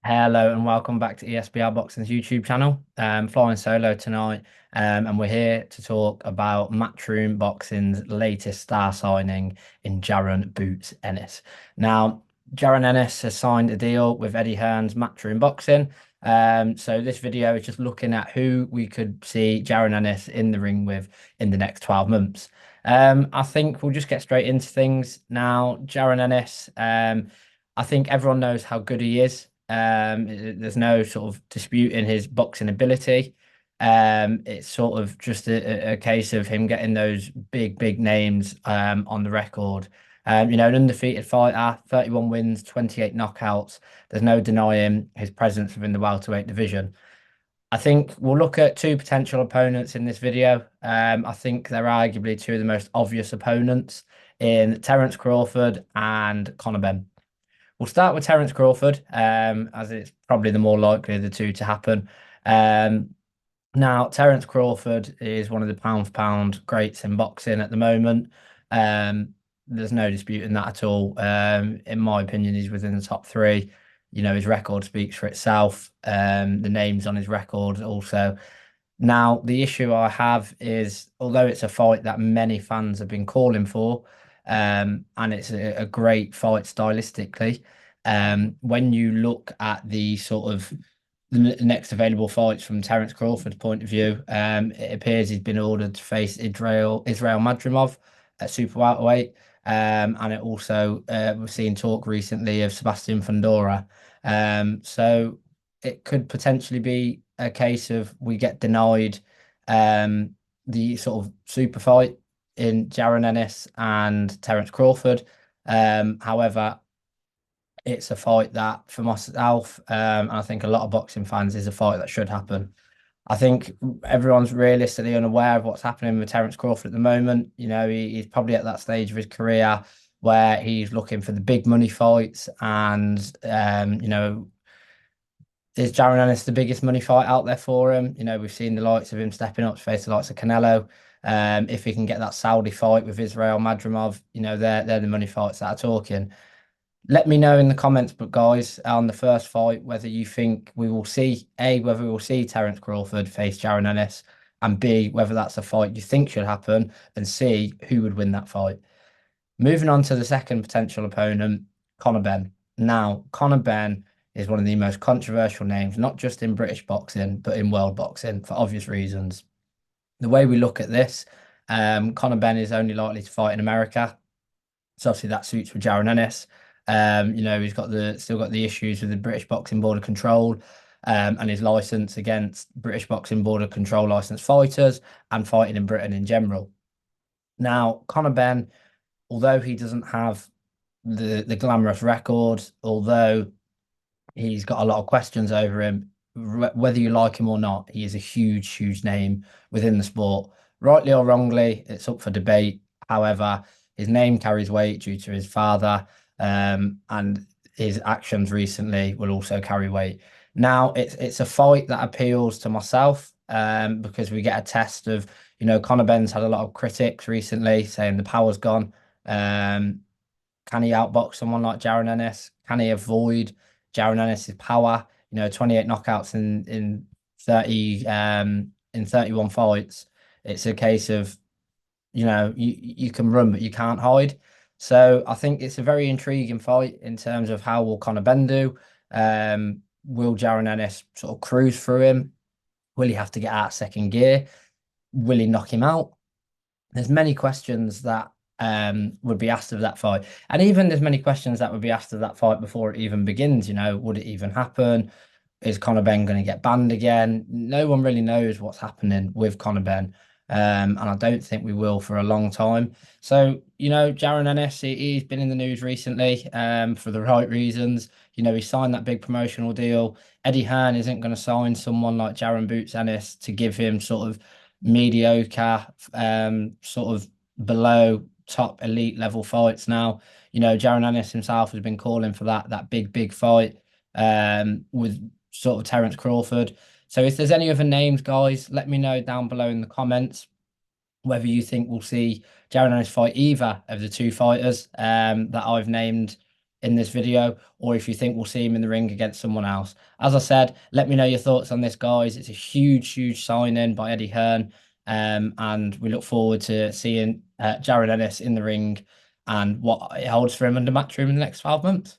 Hello and welcome back to ESBR Boxing's YouTube channel. Flying solo tonight, and we're here to talk about Matchroom Boxing's latest star signing in Jaron "Boots" Ennis. Now, Jaron Ennis has signed a deal with Eddie Hearn's Matchroom Boxing. So this video is just looking at who we could see Jaron Ennis in the ring with in the next 12 months. I think we'll just get straight into things now. Jaron Ennis, I think everyone knows how good he is. There's no sort of disputing his boxing ability. It's sort of just a case of him getting those big names on the record. An undefeated fighter, 31 wins, 28 knockouts. There's no denying his presence within the welterweight division. I think we'll look at two potential opponents in this video. I think they're arguably two of the most obvious opponents in Terence Crawford and Conor Benn. We'll start with Terence Crawford, as it's probably the more likely of the two to happen. Now, Terence Crawford is one of the pound for pound greats in boxing at the moment. There's no disputing that at all. In my opinion, he's within the top three. His record speaks for itself. The names on his record also. Now, the issue I have is, although it's a fight that many fans have been calling for, and it's a great fight stylistically, when you look at the sort of the next available fights from Terence Crawford's point of view, it appears he's been ordered to face Israel Madrimov at super welterweight, and it also we've seen talk recently of Sebastian Fundora. So it could potentially be a case of we get denied the sort of super fight in Jaron Ennis and Terence Crawford. However, it's a fight that for myself, and I think a lot of boxing fans, is a fight that should happen. I think everyone's realistically unaware of what's happening with Terence Crawford at the moment. He's probably at that stage of his career where he's looking for the big money fights, and is Jaron Ennis the biggest money fight out there for him? We've seen the likes of him stepping up to face the likes of Canelo. If he can get that Saudi fight with Israel Madrimov, they're the money fights that are talking. Let me know in the comments, but guys, on the first fight, whether you think we will see whether we will see Terence Crawford face Jaron Ennis, and B, whether that's a fight you think should happen, and C, who would win that fight. Moving on to the second potential opponent, Conor Benn. Now, Conor Benn is one of the most controversial names, not just in British boxing, but in world boxing for obvious reasons. The way we look at this, Conor Benn is only likely to fight in America. So obviously that suits with Jaron Ennis. He's still got the issues with the British Boxing Board of Control, and his license against British Boxing Board of Control licensed fighters and fighting in Britain in general. Now, Conor Benn, although he doesn't have the glamorous record, although he's got a lot of questions over him, whether you like him or not, he is a huge name within the sport. Rightly or wrongly, it's up for debate. However, his name carries weight due to his father, and his actions recently will also carry weight. Now, it's a fight that appeals to myself, because we get a test of, Conor Benn's had a lot of critics recently saying the power's gone. Can he outbox someone like Jaron Ennis? Can he avoid Jaron Ennis's power? 28 knockouts in 31 fights. It's a case of, you can run, but you can't hide. So I think it's a very intriguing fight in terms of how will Conor Benn do. Will Jaron Ennis sort of cruise through him? Will he have to get out of second gear? Will he knock him out? There's many questions that would be asked of that fight. And even there's many questions that would be asked of that fight before it even begins. Would it even happen? Is Conor Benn going to get banned again? No one really knows what's happening with Conor Benn. And I don't think we will for a long time. So, Jaron Ennis, he's been in the news recently, for the right reasons. He signed that big promotional deal. Eddie Hearn isn't going to sign someone like Jaron Boots Ennis to give him sort of mediocre, sort of below top elite level fights now. Jaron Ennis himself has been calling for that big fight, with sort of Terence Crawford. So if there's any other names, guys, let me know down below in the comments whether you think we'll see Jaron Ennis fight either of the two fighters that I've named in this video, or if you think we'll see him in the ring against someone else. As I said, let me know your thoughts on this, guys. It's a huge, huge signing by Eddie Hearn, and we look forward to seeing Jaron Ennis in the ring and what it holds for him under Matchroom in the next 12 months.